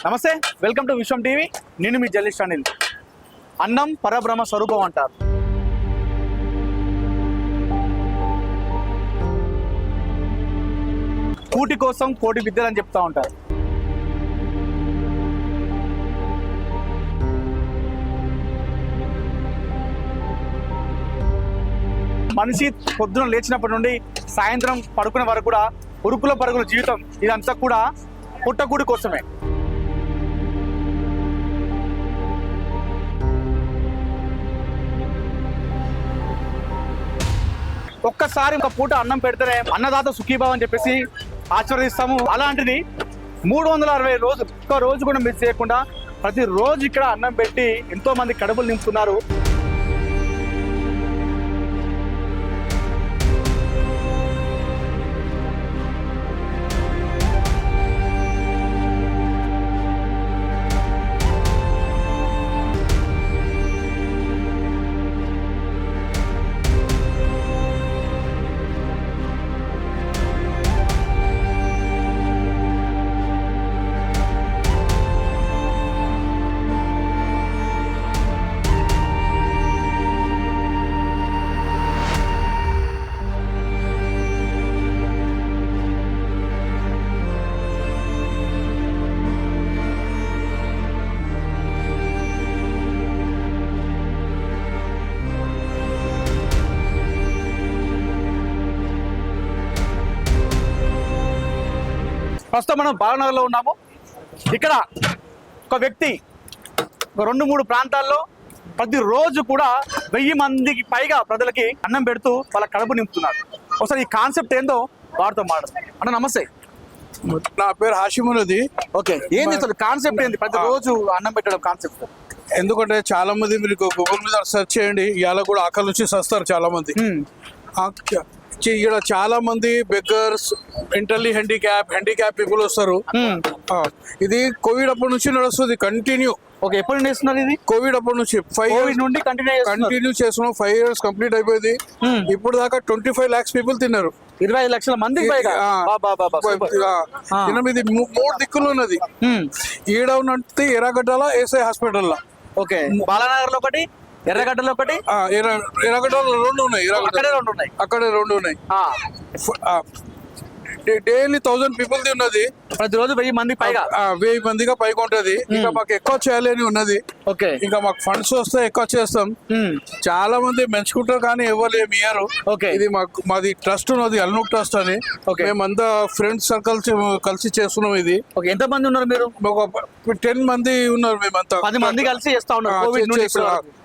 నమస్తే, welcome to Vishwam TV. నేను మీ journalist Anil. అన్నం పరబ్రహ్మ స్వరూపం అంటారు. కూటి కోసం కోటి విద్యలు అని చెప్తా ఉంటారు. మనిషి పొద్దున లేచినప్పటి నుండి సాయంత్రం పడుకునే వరకు కూడా ఉరుకుల పరుగుల జీవితం, ఇదంతా కూడా పుట్టకూడి కోసమే. ఒక్కసారి ఒక పూట అన్నం పెడితేనే అన్నదాత సుఖీభావం అని చెప్పేసి ఆశీర్వదిస్తాము. అలాంటిది 360 రోజులు ఒక్క రోజు కూడా మిస్ చేయకుండా ప్రతి రోజు ఇక్కడ అన్నం పెట్టి ఎంతో మంది కడుపులు నింపుతున్నారు. ప్రస్తుతం మనం బాలనగర్లో ఉన్నాము. ఇక్కడ ఒక వ్యక్తి ఒక 2-3 ప్రాంతాల్లో ప్రతిరోజు కూడా 1000 మందికి పైగా ప్రజలకి అన్నం పెడుతూ వాళ్ళ కడుపు నింపుతున్నారు. ఒకసారి ఈ కాన్సెప్ట్ ఏందో వారితో మాట్లాడతాం. అన్న నమస్తే. నా పేరు హాషిమునది. ఓకే, ఏంది అసలు కాన్సెప్ట్ ఏంది ప్రతిరోజు అన్నం పెట్టడం కాన్సెప్ట్? ఎందుకంటే చాలా మంది మీరు గూగుల్ మీద సెర్చ్ చేయండి, ఇవాళ కూడా ఆకలి నుంచి వస్తారు చాలా మంది. ఇక్కడ చాలా మంది బెగ్గర్స్, మెంటల్లీ హ్యాండిక్యాప్ పీపుల్ వస్తారు. ఇది కోవిడ్ అప్పటి నుంచి నడుస్తుంది కంటిన్యూ. ఓకే, ఎప్పుడు చేస్తున్నారు ఇది? కోవిడ్ అప్పటి నుంచి 5 years నుండి కంటిన్యూ చేస్తున్నాం. 5 years కంప్లీట్ అయిపోయింది. ఇప్పుడు దాకా 25 lakhs పీపుల్ తిన్నారు. 25 లక్షల మంది ఇది 3 దిక్కులు ఉన్నది. ఈడ ఉన్నట్టు ఎర్రగడ్డల ఏసఐ హాస్పిటల్. ఓకే, బాలానగర్ లో ఒకటి, ఎర్రగడ్డలో ఒకటి, ఎర్రగడ్డలో 2 ఉన్నాయి. అక్కడే 2 ఉన్నాయి. డైలీ 1000 పీపుల్ ది ఉన్నది. ప్రతిరోజు 1000 మంది పైగా 1000 మందిగా పైగా ఉంటది. ఇంకా మాకు ఎక్కువ చేయాలని ఉన్నది. ఓకే, ఇంకా మాకు ఫండ్స్ వస్తే ఎక్కువ చేస్తాం. చాలా మంది మెచ్చుకుంటారు కానీ ఎవరు ఏమి ఇయ్యారు. ఓకే, ఇది మాది ట్రస్ట్ ఉన్నది, అల్నూక్ ట్రస్ట్ అని. మేమంతా ఫ్రెండ్స్ సర్కిల్ కలిసి చేస్తున్నాం ఇది. ఓకే, ఎంత మంది ఉన్నారు మీరు? ఒక 10 మంది ఉన్నారు. మేమంతా 10 మంది కలిసి చేస్తా ఉన్నారు.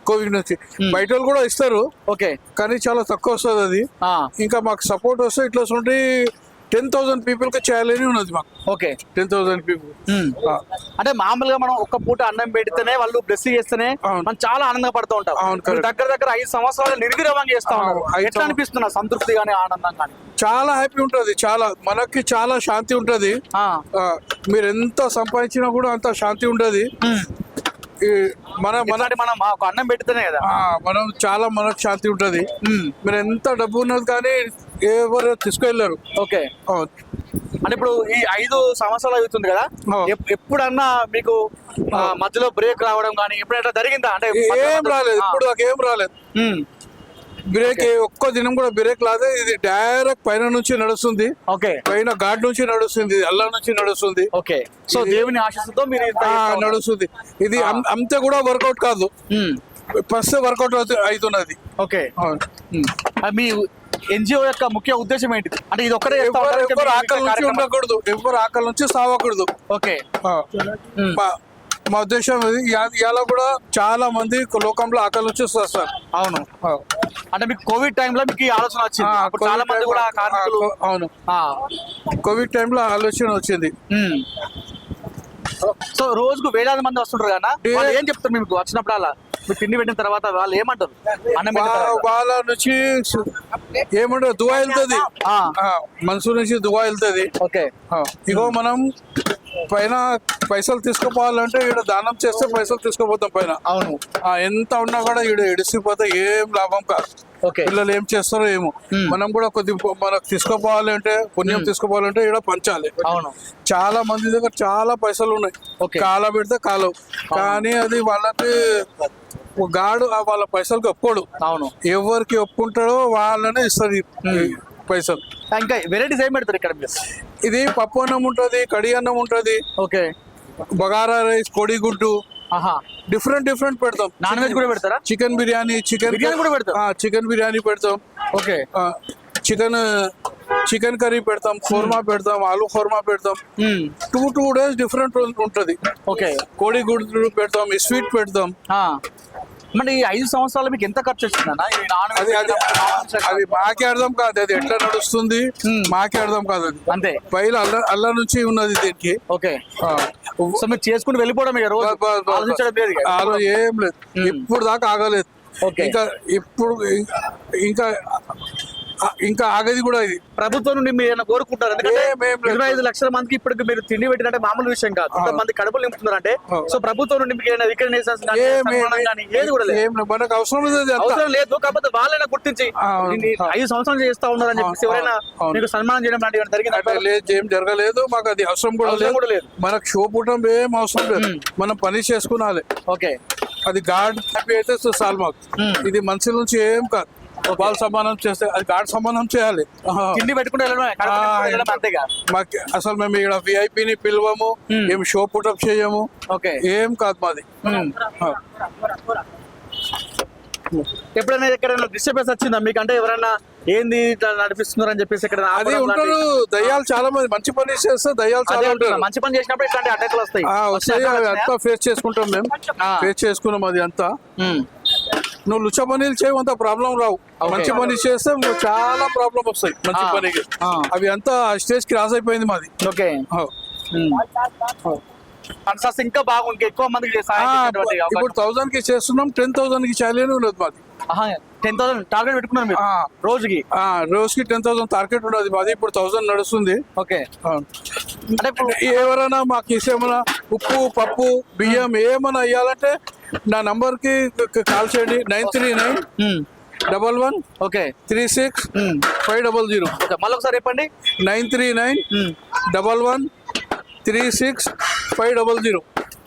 కోవిడ్ నుంచి బయట వాళ్ళు కూడా ఇస్తారు. ఓకే, కానీ చాలా తక్కువ వస్తుంది అది. ఇంకా మాకు సపోర్ట్ వస్తే ఇట్లా 10,000 పీపుల్ కి చేయాలని ఉన్నది మాకు. Okay, 10,000 people. అంటే మామూలుగా మనం ఒక్క పూట అన్నం పెడితేనే వాళ్ళు బ్లెస్ చేస్తేనే మనం చాలా ఆనందంగా పడుతూ ఉంటాం. దగ్గర 5 సంవత్సరాలు నిర్విరామంగా చేస్తా ఉన్నాం. ఎట్లా అనిపిస్తున్నా? సంతృప్తి గానీ ఆనందం కానీ? చాలా హ్యాపీ ఉంటది. మనకి చాలా శాంతి ఉంటది. మీరు ఎంత సంపాదించినా కూడా అంత శాంతి ఉంటది. మనం అన్నం పెడితేనే కదా మనకు శాంతి ఉంటది. మీరు ఎంత డబ్బు ఉన్నది కానీ ఎవరు తీసుకెళ్లారు. ఓకే, అంటే ఇప్పుడు ఈ 5 సంవత్సరాలు అవుతుంది కదా, ఎప్పుడన్నా మీకు మధ్యలో బ్రేక్ రావడం కానీ ఎప్పుడైనా జరిగిందా? అంటే ఏం రాలేదు, ఇప్పుడు నాకు ఏం రాలేదు. బ్రేక్ ఒక్క దినం కూడా బ్రేక్ రాదు. ఇది డైరెక్ట్ పైన నుంచి నడుస్తుంది. ఓకే, పైన ఘాట్ నుంచి నడుస్తుంది, అల్లా నుంచి నడుస్తుంది. ఓకే, సో దేవుని ఆశీస్సుతో మీరు నడుస్తుంది. ఇది అంతే కూడా వర్కౌట్ కాదు, ఫస్ట్ వర్కౌట్ అవుతున్నది. ఓకే, మీ ఎన్జిఓ యొక్క ముఖ్య ఉద్దేశం ఏంటి? అంటే ఇది ఒక్కరే ఎవరు ఆకలి నుంచి ఉండకూడదు, ఎవరు ఆకలి నుంచి సావకూడదు. ఓకే, మా ఉద్దేశం ఇలా కూడా చాలా మంది లోకంలో ఆకలి నుంచి వస్తారు. అవును, అంటే మీకు కోవిడ్ టైంలో మీకు ఆలోచన వచ్చింది. చాలా మంది కూడా కార్మికులు. అవును, కోవిడ్ టైంలో ఆలోచన వచ్చింది. సో రోజుకు వేలాది మంది వస్తుంటారు కదా, ఏం చెప్తారు మీకు వచ్చినప్పుడు? అలా మీరు తిండి పెట్టిన తర్వాత వాళ్ళు ఏమంటారు? వాళ్ళ నుంచి ఏమంటారు? దువా వెళ్తుంది, మనసు నుంచి దువా వెళ్తుంది. ఓకే, ఇగో మనం పైన పైసలు తీసుకుపోవాలంటే ఇక్కడ దానం చేస్తే పైసలు తీసుకుపోతాం పైన. అవును, ఎంత ఉన్నా కూడా ఇక్కడ ఎడిసిపోతే ఏం లాభం కాదు. Okay. పిల్లలు ఏం చేస్తారో ఏమో. మనం కూడా కొద్ది మనకు తీసుకుపోవాలంటే పుణ్యం తీసుకుపోవాలంటే ఇక్కడ పంచాలి. అవును. చాలా మంది దగ్గర చాలా పైసలు ఉన్నాయి, Okay. కాల పెడితే కాలవు, కానీ అది వాళ్ళకి గాడు వాళ్ళ పైసలకి ఒప్పుకోడు. అవును. ఎవరికి ఒప్పుకుంటాడో వాళ్ళనే ఇస్తుంది పైసలు. ఇంకా వెరైటీస్ ఏం పెడతారు ఇక్కడ మీరు? ఇది పప్పు అన్నం ఉంటుంది, కడి అన్నం ఉంటుంది, ఓకే, బగారా రైస్, కోడిగుడ్డు, ఆహా, డిఫరెంట్ పెడతాం. నాన్ వెజ్ కూడా పెడతారా? చికెన్ బిర్యానీ, బిర్యానీ కూడా పెడతాం. చికెన్ బిర్యానీ పెడతాం. ఓకే, చికెన్ కర్రీ పెడతాం, ఖోర్మా పెడతాం, ఆలు ఖోర్మా పెడతాం. 2 days డిఫరెంట్ ఉంటది. ఓకే, కోడిగుడ్డు పెడతాం, స్వీట్ పెడతాం. మరి ఈ 5 సంవత్సరాలు మీకు ఎంత ఖర్చు వచ్చిందన్నా? అది మాకే అర్థం కాదు, అది ఎట్లా నడుస్తుంది మాకే అర్థం కాదు. అది అంతే, పైన అల్ల నుంచి ఉన్నది దీనికి. ఓకే, సో మీరు చేసుకుని వెళ్ళిపోవడం ఇక రోజు ఆలోచించడం లేదు ఇక. ఏం లేదు, ఇప్పుడు దాకా ఆగలేదు. ఓకే, ఇంకా ఆగేది కూడా ఇది. ప్రభుత్వం నుండి మీరు ఏమైనా కోరుకుంటారు? ఎందుకంటే 25 లక్షల మందికి ఇప్పుడు మీరు తిండి పెట్టినట్టే మామూలు విషయం కాదు. కొంతమంది కడుపులు నింపుతున్నారంటే, సో ప్రభుత్వం నుండి మీకు ఏమైనా రికగ్నిషన్స్ కానీ ఏది కూడా లేదు. మనకు అవసరం లేదు, కాకపోతే వాళ్ళైనా గుర్తించి 5 సంవత్సరాలు చేస్తా ఉన్నారని చెప్పేసి ఎవరైనా మీకు సన్మానం చేయడం లాంటివి జరిగింది? ఏం జరగలేదు, మాకు అది అవసరం కూడా లేదు. మనకు షో పుట్టడం ఏం అవసరం లేదు, మనం పని చేసుకున్నాలి. ఓకే, అది గాడ్ హ్యాపీ అయితే చాలు మాకు. ఇది మనుషుల నుంచి ఏం కాదు, వాళ్ళు సమానం చేస్తే అది గాడ్ సమానం చేయాలి. తిండి పెట్టుకుంటే అంతేగా. మాకు అసలు మేము ఇక్కడ విఐపిని పిలవము, ఏం షో పుటప్ చేయము. ఓకే, ఏం కాదు మాది. ఎప్పుడైనా ఎక్కడైనా డిస్టర్బెన్స్ వచ్చిందా మీకు? అంటే ఎవరైనా ఏంది ఇట్లా నడిపిస్తున్నారు అని చెప్పేసి ఇక్కడ అది ఉంటారు దయ్యాలు చాలా మంది. మంచి పని చేస్తే దయ్యాలు చాలా ఉంటారు. మంచి పని చేసినప్పుడు ఇట్లాంటి అటాక్లు వస్తాయి. అంతా ఫేస్ చేసుకుంటాం మేము, ఫేస్ చేసుకున్నాం. అది అంతా నువ్వు లుచ్చ పనులు చేయవు, అంత ప్రాబ్లం రావు. మంచి పని చేస్తే చాలా ప్రాబ్లం వస్తాయి మంచి పనికి. అవి అంతా స్టేజ్ క్రాస్ అయిపోయింది మాది. ఓకే, ఇంకా బాగుంది, ఎక్కువ మందికి ఇప్పుడు 1000 కి చేస్తున్నాం, 10,000 కి చేయాలని ఉన్నది మాది. 10,000 టార్గెట్ పెట్టుకున్నారు మీరు రోజుకి? రోజుకి 10,000 టార్గెట్ ఉన్నది మాది. ఇప్పుడు 1000 నడుస్తుంది. ఓకే, అంటే ఎవరైనా మాకు ఏమైనా ఉప్పు, పప్పు, బియ్యం ఏమైనా ఇవ్వాలంటే నా నంబర్ కి కాల్ చేయండి. 93911 ఓకే 36 500. మళ్ళీ ఒకసారి చెప్పండి. 93911 36 500.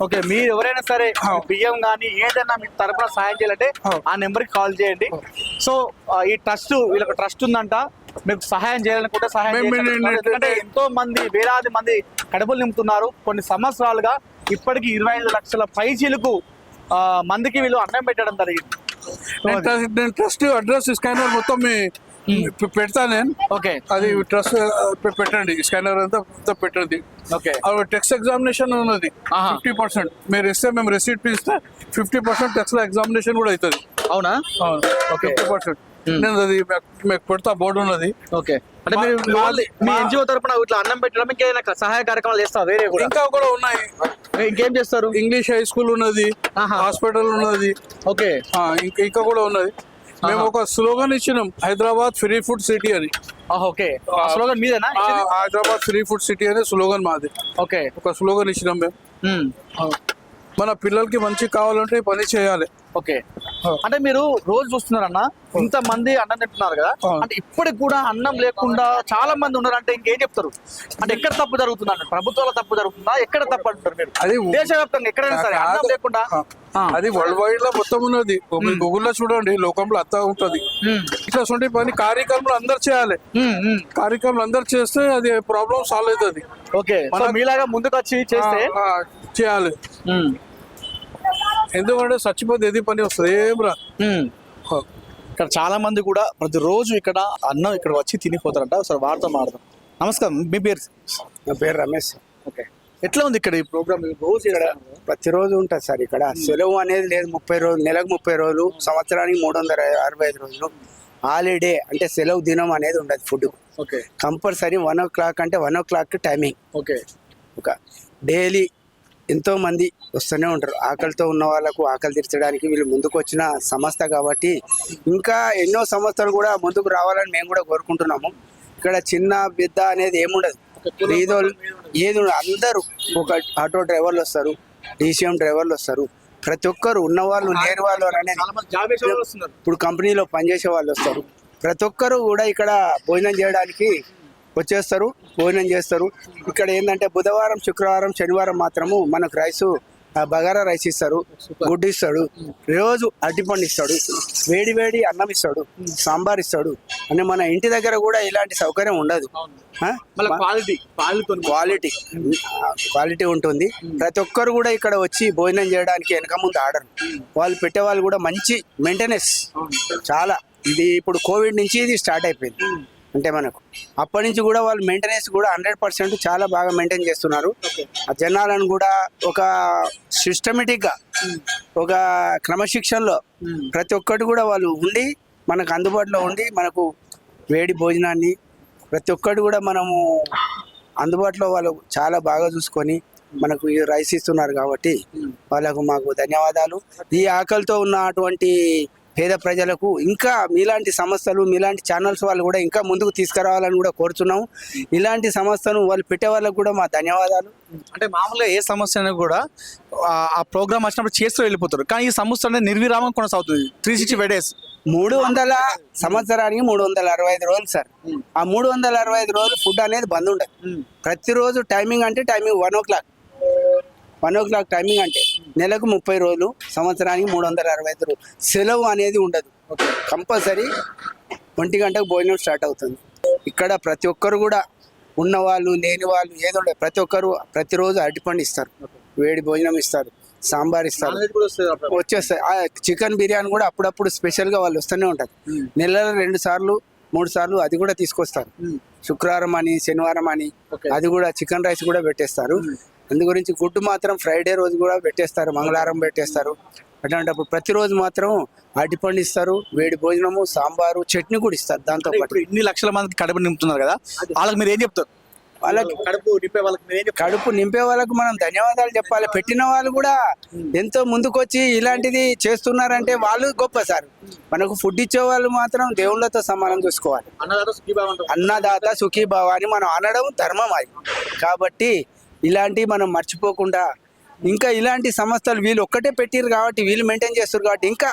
ఓకే, మీరు ఎవరైనా సరే బియ్యం కానీ ఏదైనా మీ తరపున సహాయం చేయాలంటే ఆ నెంబర్కి కాల్ చేయండి. సో ఈ ట్రస్ట్, వీళ్ళకి ట్రస్ట్ ఉందంట, మీకు సహాయం చేయాలనుకుంటే సహాయం చేయండి. ఎందుకంటే ఎంతో మంది, వేలాది మంది కడుపులు నింపుతున్నారు. కొన్ని సంవత్సరాలుగా ఇప్పటికి 25 లక్షల పైచీలకు మందికి వీళ్ళు అన్నం పెట్టడం జరిగింది. నేను ట్రస్ట్ అడ్రస్ స్కానర్ మొత్తం పెడతా నేను. ఓకే, అది ట్రస్ట్ పెట్టండి, స్కానర్ అంతా పెట్టండి. ఓకే, టెక్స్ట్ ఎగ్జామినేషన్ ఉన్నది 50%. మీరు ఇస్తే మేము రెసిప్ట్ ఇస్తే 50% టెక్స్ట్ ఎగ్జామినేషన్ కూడా అవుతుంది. అవునా? ఓకే, 50%. నేను అది మీకు పెడతా, బోర్డు ఉన్నది. ఓకే, అంటే మీరు మీ ఎన్జిఓ తరపున ఇట్లా అన్నం పెట్టడం ఇంకేమైనా సహాయ కార్యక్రమాలు చేస్తారు? వేరే కూడా ఇంకా కూడా ఉన్నాయి. ఇంకేం చేస్తారు? ఇంగ్లీష్ హై స్కూల్ ఉన్నది, హాస్పిటల్ ఉన్నది. ఓకే, ఇంకా కూడా ఉన్నది. మేము ఒక స్లోగన్ ఇచ్చినాం, హైదరాబాద్ ఫ్రీ ఫుడ్ సిటీ అని. ఓకే, స్లోగన్ మీదేనా? హైదరాబాద్ ఫ్రీ ఫుడ్ సిటీ అనే స్లోగన్ మాది. ఓకే, ఒక స్లోగన్ ఇచ్చినాం మేము. మన పిల్లలకి మంచి కావాలంటే పని చేయాలి. ఓకే, అంటే మీరు రోజు చూస్తున్నారన్న, ఇంత మంది అన్నం తింటున్నారు కదా, అంటే ఇప్పటికి కూడా అన్నం లేకుండా చాలా మంది ఉన్నారు. అంటే ఇంకేం చెప్తారు? అంటే ఎక్కడ తప్పు జరుగుతుందా? అంటే ప్రభుత్వాల తప్పు జరుగుతుందా? ఎక్కడ తప్పు అంటారు మీరు? అది దేశవ్యాప్తంగా ఎక్కడైనా సరే అన్నం లేకుండా. అది వరల్డ్ వైడ్ లో మొత్తం ఉన్నది. గూగుల్లో చూడండి, లోకంలో అంతా ఉంటది. ఇట్లా పని కార్యక్రమాలు అందరు చేయాలి. కార్యక్రమాలు అందరు చేస్తే అది ప్రాబ్లం సాల్వ్ అవుతుంది. ఓకే, మీలాగా ముందుకు వచ్చి చేస్తే చేయాలి. ఎందుకంటే చచ్చిపోతే ఏది పని వస్తుంది, ఏం రా. ఇక్కడ చాలా మంది కూడా ప్రతిరోజు ఇక్కడ అన్నం ఇక్కడ వచ్చి తినిపోతారంట. ఒకసారి వార్త మాడదాం. నమస్కారం, మీ పేరు? నా పేరు రమేష్. ఓకే, ఎట్లా ఉంది ఇక్కడ ఈ ప్రోగ్రామ్? రోజు ఇక్కడ ప్రతిరోజు ఉంటుంది సార్. ఇక్కడ సెలవు అనేది లేదు. 30 రోజులు, నెలకు 30 రోజులు, సంవత్సరానికి 365 రోజులు హాలిడే అంటే సెలవు దినం అనేది ఉండదు. ఫుడ్ ఓకే, కంపల్సరీ 1 o'clock అంటే 1 o'clock టైమింగ్. ఓకే, ఒక డైలీ ఎంతో మంది వస్తూనే ఉంటారు. ఆకలితో ఉన్న వాళ్ళకు ఆకలి తీర్చడానికి వీళ్ళు ముందుకు వచ్చిన సంస్థ కాబట్టి ఇంకా ఎన్నో సంస్థలు కూడా ముందుకు రావాలని మేము కూడా కోరుకుంటున్నాము. ఇక్కడ చిన్న పెద్ద అనేది ఏముండదు, ఏదో ఏది అందరూ. ఒక ఆటో డ్రైవర్లు వస్తారు, డీసీఎం డ్రైవర్లు వస్తారు, ప్రతి ఒక్కరు ఉన్నవాళ్ళు లేని వాళ్ళు అనేది చాలా మంది జాబ్ చేసే వాళ్ళు వస్తున్నారు. ఇప్పుడు కంపెనీలో పనిచేసే వాళ్ళు వస్తారు. ప్రతి ఒక్కరు కూడా ఇక్కడ భోజనం చేయడానికి వచ్చేస్తారు, భోజనం చేస్తారు. ఇక్కడ ఏంటంటే బుధవారం, శుక్రవారం, శనివారం మాత్రము మనకు రైసు బగారా రైస్ ఇస్తారు, గుడ్డు ఇస్తాడు, రోజు అరటిపండు ఇస్తాడు, వేడి వేడి అన్నం ఇస్తాడు, సాంబార్ ఇస్తాడు. అంటే మన ఇంటి దగ్గర కూడా ఇలాంటి సౌకర్యం ఉండదు. క్వాలిటీ ఉంటుంది. ప్రతి ఒక్కరు కూడా ఇక్కడ వచ్చి భోజనం చేయడానికి వెనక ముందు ఆర్డర్. వాళ్ళు పెట్టే వాళ్ళు కూడా మంచి మెయింటెనెన్స్ చాలా. ఇది ఇప్పుడు కోవిడ్ నుంచి ఇది స్టార్ట్ అయిపోయింది. అంటే మనకు అప్పటి నుంచి కూడా వాళ్ళు మెయింటెనెన్స్ కూడా 100% చాలా బాగా మెయింటైన్ చేస్తున్నారు. ఆ జనాలను కూడా ఒక సిస్టమేటిక్గా, ఒక క్రమశిక్షణలో ప్రతి ఒక్కటి కూడా వాళ్ళు ఉండి మనకు అందుబాటులో ఉండి మనకు వేడి భోజనాన్ని ప్రతి ఒక్కటి కూడా మనము అందుబాటులో వాళ్ళు చాలా బాగా చూసుకొని మనకు ఈ రైస్ ఇస్తున్నారు. కాబట్టి వాళ్ళకు మాకు ధన్యవాదాలు. ఈ ఆకలితో ఉన్న అటువంటి పేద ప్రజలకు ఇంకా మీలాంటి సంస్థలు, మీలాంటి ఛానల్స్ వాళ్ళు కూడా ఇంకా ముందుకు తీసుకురావాలని కూడా కోరుతున్నాము. ఇలాంటి సంస్థను వాళ్ళు పెట్టే వాళ్ళకు కూడా మా ధన్యవాదాలు. అంటే మామూలుగా ఏ సమస్య అయినా కూడా ఆ ప్రోగ్రామ్ వచ్చినప్పుడు చేస్తూ వెళ్ళిపోతారు. కానీ ఈ సంస్థ అనేది నిర్విరామం కొనసాగుతుంది 365 days. 300 సంవత్సరానికి 365 రోజులు సార్. ఆ 365 రోజులు ఫుడ్ అనేది బంద్ ఉండదు. ప్రతిరోజు టైమింగ్ అంటే టైమింగ్ 1 o'clock టైమింగ్. అంటే నెలకు 30 రోజులు, సంవత్సరానికి 365 రోజులు సెలవు అనేది ఉండదు. కంపల్సరీ 1 గంటకు భోజనం స్టార్ట్ అవుతుంది. ఇక్కడ ప్రతి ఒక్కరు కూడా ఉన్నవాళ్ళు లేని వాళ్ళు ఏదో ప్రతి ఒక్కరు ప్రతిరోజు అరటిపండు ఇస్తారు, వేడి భోజనం ఇస్తారు, సాంబార్ ఇస్తారు, వచ్చేస్తారు. చికెన్ బిర్యానీ కూడా అప్పుడప్పుడు స్పెషల్గా వాళ్ళు వస్తూనే ఉంటారు. నెలలో 2 సార్లు 3 సార్లు అది కూడా తీసుకొస్తారు. శుక్రవారం అని, శనివారం అని అది కూడా చికెన్ రైస్ కూడా పెట్టేస్తారు. అందు గురించి గుడ్డు మాత్రం ఫ్రైడే రోజు కూడా పెట్టేస్తారు, మంగళవారం పెట్టేస్తారు. అటువంటిప్పుడు ప్రతిరోజు మాత్రం అరటిపండు ఇస్తారు, వేడి భోజనము, సాంబారు, చట్నీ కూడా ఇస్తారు. దాంతో పాటు ఇన్ని లక్షల మందికి కడుపు నింపుతున్నారు కదా, వాళ్ళకి మీరు ఏం చెప్తారు? వాళ్ళకి కడుపు నింపే వాళ్ళకు మనం ధన్యవాదాలు చెప్పాలి. పెట్టిన వాళ్ళు కూడా ఎంతో ముందుకొచ్చి ఇలాంటిది చేస్తున్నారంటే వాళ్ళు గొప్ప సార్. మనకు ఫుడ్ ఇచ్చే వాళ్ళు మాత్రం దేవుళ్ళతో సమానం చూసుకోవాలి. అన్నదాత సుఖీభావ అని మనం అనడం ధర్మం అది. కాబట్టి ఇలాంటివి మనం మర్చిపోకుండా ఇంకా ఇలాంటి సంస్థలు వీళ్ళు ఒక్కటే పెట్టిరు కాబట్టి, వీళ్ళు మెయింటైన్ చేస్తారు కాబట్టి ఇంకా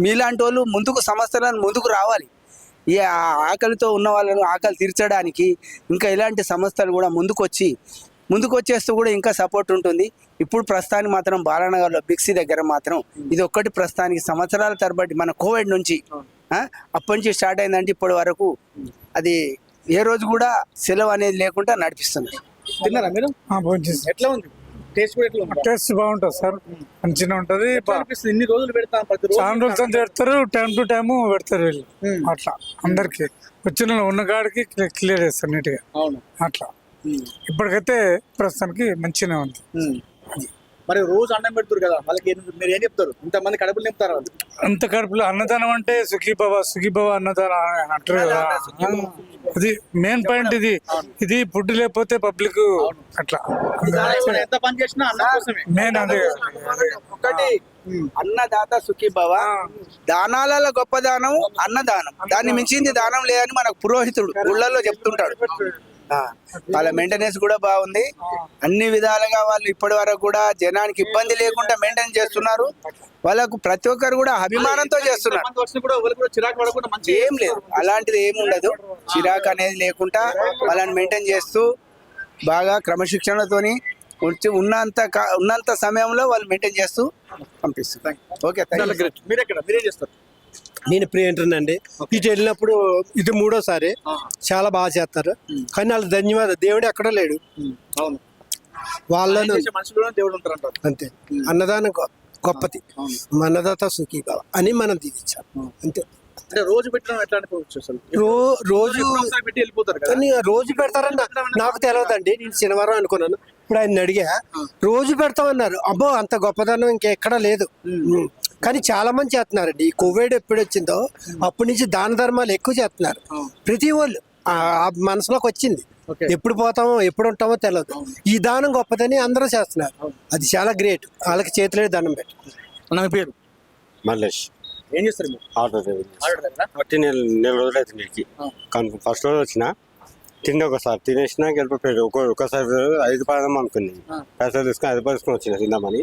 మీలాంటి వాళ్ళు ముందుకు సంస్థలను ముందుకు రావాలి. ఈ ఆకలితో ఉన్న వాళ్ళను ఆకలి తీర్చడానికి ఇంకా ఇలాంటి సంస్థలు కూడా ముందుకు వచ్చేస్తూ కూడా ఇంకా సపోర్ట్ ఉంటుంది. ఇప్పుడు ప్రస్తుతానికి మాత్రం బాలానగర్లో బిక్సీ దగ్గర మాత్రం ఇది ఒక్కటి ప్రస్తుతానికి సంవత్సరాల తరబడి మన కోవిడ్ నుంచి అప్పటి నుంచి స్టార్ట్ అయిందంటే ఇప్పటి వరకు అది ఏ రోజు కూడా సెలవు అనేది లేకుండా నడిపిస్తున్నారు. తిన్నారా మీరు? ఎట్లా ఉంది టేస్ట్? కూడా ఎట్లా ఉంది? టేస్ట్ బాగుంటుంది సార్, మంచిగా ఉంటది. ఇన్ని రోజులు పెడతాం, చాలా రోజులు పెడతారు, టైం టు టైం పెడతారు వీళ్ళు. అట్లా అందరికి వచ్చిన ఉన్న కాడికి క్లియర్ చేస్తారు నీట్ గా. అట్లా ఇప్పటికైతే ప్రస్తుతానికి మంచిగానే ఉంది. మరి రోజు అన్నం పెడుతారు కదా, వాళ్ళకి మీరు ఏం చెప్తారు? ఇంతమంది కడుపులు నింపుతారు. అంత కడుపులో అన్నదానం అంటే సుఖీభవ అన్నదానం అంటారు కదా. అది మెయిన్ పాయింట్. ఇది ఫుడ్ లేకపోతే పబ్లిక్ అట్లా ఎంత పని చేసినా అన్నం కోసమే మెయిన్. అదే ఒకటి అన్నదాత సుఖీభవ. దానాలలో గొప్ప దానం అన్నదానం. దాన్ని మించింది దానం లేదని మనకు పురోహితుడు గుళ్ళల్లో చెప్తుంటాడు. వాళ్ళ మెయింటెనెన్స్ కూడా బాగుంది. అన్ని విధాలుగా వాళ్ళు ఇప్పటి వరకు కూడా జనానికి ఇబ్బంది లేకుండా మెయింటైన్ చేస్తున్నారు. వాళ్ళకు ప్రతి ఒక్కరు కూడా అభిమానంతో చేస్తున్నారు. ఏం లేదు, అలాంటిది ఏమి ఉండదు. చిరాకు అనేది లేకుండా వాళ్ళని మెయింటైన్ చేస్తూ బాగా క్రమశిక్షణతోని ఉన్నంత సమయంలో వాళ్ళు మెయింటైన్ చేస్తూ పంపిస్తారు. ఓకే, మీరేం చేస్తారు? నేను ప్రియంటర్ అండి. ఇటు వెళ్ళినప్పుడు ఇది 3వసారి. చాలా బాగా చేస్తారు. కానీ వాళ్ళు ధన్యవాదాలు. దేవుడు ఎక్కడ లేడు, వాళ్ళలో అంతే. అన్నదానం గొప్పది. అన్నదాత సుఖీభావ అని మనం దీవించాం అంతే. రోజు పెట్టడం ఎట్లా అనుకోవచ్చు అసలు? రోజు పెట్టి వెళ్ళిపోతారు కానీ రోజు పెడతారని నాకు తెలియదండి. నేను శనివారం అనుకున్నాను. ఇప్పుడు ఆయన అడిగా రోజు పెడతామన్నారు. అబ్బో అంత గొప్పదనం ఇంకెక్కడా లేదు. కానీ చాలా మంది చేస్తున్నారండి. ఈ కోవిడ్ ఎప్పుడు వచ్చిందో అప్పటి నుంచి దాన ధర్మాలు ఎక్కువ చేస్తున్నారు. ప్రతి వాళ్ళు మనసులోకి వచ్చింది. ఎప్పుడు పోతామో ఎప్పుడు ఉంటామో తెలియదు. ఈ దానం గొప్పదని అందరూ చేస్తున్నారు. అది చాలా గ్రేట్. వాళ్ళకి చేతిలో దండం పెట్టి. నా పేరు మల్లేష్. ఏం చేస్తారు మీరు? ఆర్డర్ నెల రోజులు అయితే నీకు ఫస్ట్ రోజు వచ్చిన తిండి ఒకసారి తినేసినా వెళ్ళిపోయాడు. ఒకసారి 5 పదాం అనుకుంది. పైసలు తీసుకుని 5 తీసుకుని వచ్చిన తిందామని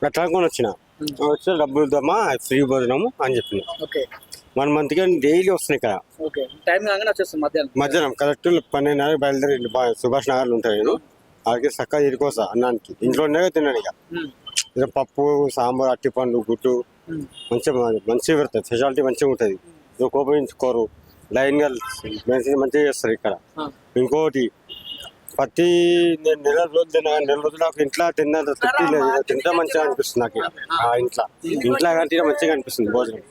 అట్లా అనుకుని వచ్చిన. వచ్చి డబ్బులు ఇద్దామా ఫ్రీ భోజనము అని చెప్పింది. ఓకే 1 month గా డైలీ వస్తున్నాయి ఇక్కడ. ఓకే టైం కాగానే వచ్చేస్తుంది మధ్యాహ్నం. మధ్యాహ్నం కరెక్ట్ 12:30 బయలుదేరి సుభాష్ నగర్లో ఉంటాయి నేను. అలాగే చక్కగా ఇరుకోసా అన్నానికి ఇంట్లోనే తిన్నాను. ఇక పప్పు సాంబార్ అట్టిపండు గుడ్డు మంచిగా పెడతాయి. స్పెషాలిటీ మంచిగా ఉంటుంది. కోపించుకోరు లైన్గా మంచిగా చేస్తారు ఇక్కడ. ఇంకోటి ప్రతి నెల రోజులు నాకు ఇంట్లో తిన్న తృప్తి లేదు. తింటే మంచిగా అనిపిస్తుంది నాకు ఇంట్లో కంటే మంచిగా అనిపిస్తుంది భోజనం.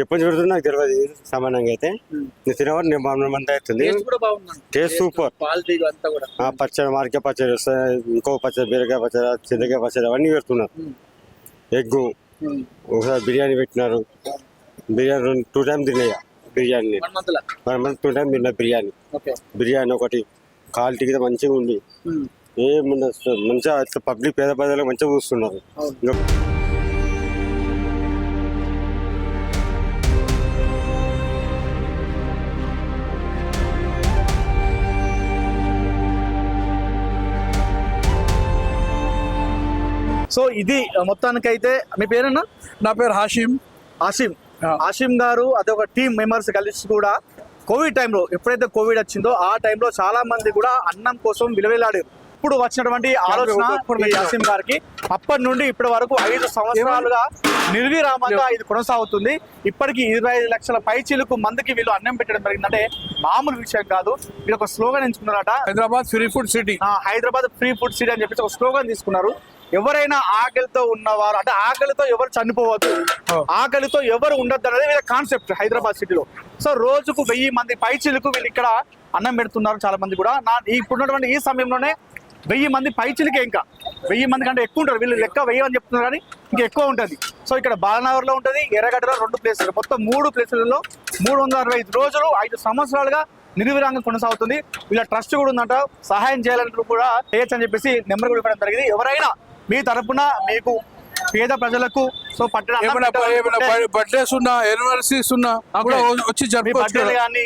ఎప్పటి నుంచి పెడుతుంది నాకు తెలియదు సమానంగా అయితే. నేను తినవాడు నేను 1 month అవుతుంది. Taste super. పచ్చడి మార్కెట్ పచ్చడి వస్తాయి, ఇంకో పచ్చడి బీరకాయ పచ్చడి చింతకాయ పచ్చడి అవన్నీ పెడుతున్నారు. ఎగ్గు ఒకసారి బిర్యానీ పెట్టినారు. Biryani 2 times తిన్నాయా biryani. 1 month 2 times తిన్నా బిర్యానీ ఒకటి క్వాలిటీ మంచిగా ఉంది. ఏముంది మంచిగా పబ్లిక్ పేద ప్రజలకు మంచిగా చూస్తున్నారు. సో ఇది మొత్తానికైతే. మీ పేరన్నా? నా పేరు హాషిం. ఆసిం గారు అదొక టీం మెంబర్స్ కలిసి కూడా కోవిడ్ టైంలో ఎప్పుడైతే కోవిడ్ వచ్చిందో ఆ టైంలో చాలా మంది కూడా అన్నం కోసం విలువలాడారు. ఇప్పుడు వచ్చినటువంటి ఆలోచన ఆసిం గారికి అప్పటి నుండి ఇప్పటి వరకు 5 సంవత్సరాలుగా నిర్విరామంగా ఇది కొనసాగుతుంది. ఇప్పటికి 25 లక్షల పైచీలకు మందికి వీళ్ళు అన్నం పెట్టడం జరిగిందంటే మామూలు విషయం కాదు. వీళ్ళు ఒక స్లోగన్ ఎంచుకున్నారట, Hyderabad free food city. Hyderabad free food city అని చెప్పేసి ఒక స్లోగన్ తీసుకున్నారు. ఎవరైనా ఆకలితో ఉన్నవారు అంటే ఆకలితో ఎవరు చనిపోవద్దు, ఆకలితో ఎవరు ఉండద్దు అనేది వీళ్ళ కాన్సెప్ట్ హైదరాబాద్ సిటీలో. సో రోజుకు 1000 మంది పైచీలకు వీళ్ళు ఇక్కడ అన్నం పెడుతున్నారు. చాలా మంది కూడా ఇప్పుడున్నటువంటి ఈ సమయంలోనే 1000 మంది పైచీలకే, ఇంకా 1000 మంది కంటే ఎక్కువ ఉంటారు. వీళ్ళు లెక్క 1000 అని చెప్తున్నారు కానీ ఇంకా ఎక్కువ ఉంటుంది. సో ఇక్కడ బాలనగర్లో ఉంటుంది, ఎర్రగడ్డలో 2 ప్లేసులు, మొత్తం 3 ప్లేసులలో 365 రోజులు 5 సంవత్సరాలుగా నిర్విరాంగం కొనసాగుతుంది. వీళ్ళ ట్రస్ట్ కూడా ఉందంట, సహాయం చేయాలంటూ కూడా చేయొచ్చు అని చెప్పేసి నెంబర్ కూడా ఇవ్వడం జరిగింది. ఎవరైనా మీ తరపున మీకు పేద ప్రజలకు సో బర్త్డేస్ ఉన్నా యానివర్సరీస్ ఉన్నా కూడా వచ్చి బర్త్డే కానీ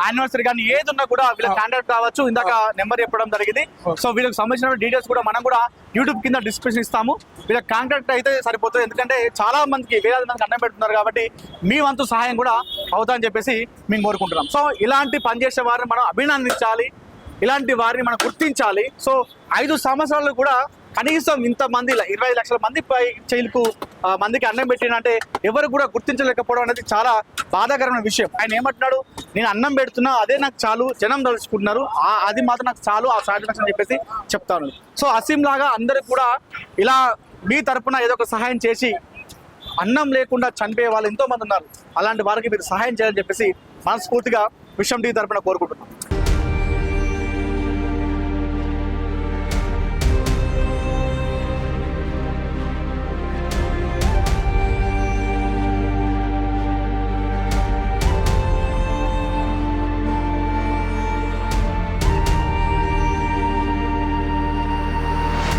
యానివర్సరీ కానీ ఏది ఉన్నా కూడా వీళ్ళకి కాంటాక్ట్ కావచ్చు. ఇందాక నెంబర్ చెప్పడం జరిగింది. సో వీళ్ళకి సంబంధించిన డీటెయిల్స్ కూడా మనం కూడా యూట్యూబ్ కింద డిస్క్రిప్షన్ ఇస్తాము. వీళ్ళకి కాంటాక్ట్ అయితే సరిపోతుంది. ఎందుకంటే చాలా మందికి వేలాది మందికి అన్నం పెడుతున్నారు కాబట్టి మీ వంతు సహాయం కూడా అవుతాయని చెప్పేసి మేము కోరుకుంటున్నాం. సో ఇలాంటి పనిచేసే వారిని మనం అభినందించాలి, ఇలాంటి వారిని మనం గుర్తించాలి. సో 5 సంవత్సరాలు కూడా కనీసం ఇంతమంది 25 లక్షల మంది పై చైలుకు మందికి అన్నం పెట్టినంటే ఎవరు కూడా గుర్తించలేకపోవడం అనేది చాలా బాధాకరమైన విషయం. ఆయన ఏమంటున్నాడు, నేను అన్నం పెడుతున్నా అదే నాకు చాలు, జనం తలుచుకుంటున్నారు, అది మాత్రం నాకు చాలు, ఆ సాటిస్ఫాక్షన్ అని చెప్పేసి చెప్తాను. సో అసీం లాగా అందరికి కూడా ఇలా మీ తరపున ఏదో ఒక సహాయం చేసి అన్నం లేకుండా చనిపోయే వాళ్ళు ఎంతో మంది ఉన్నారు. అలాంటి వారికి మీరు సహాయం చేయాలని చెప్పేసి మనస్ఫూర్తిగా విషయం టీ తరపున కోరుకుంటున్నాం.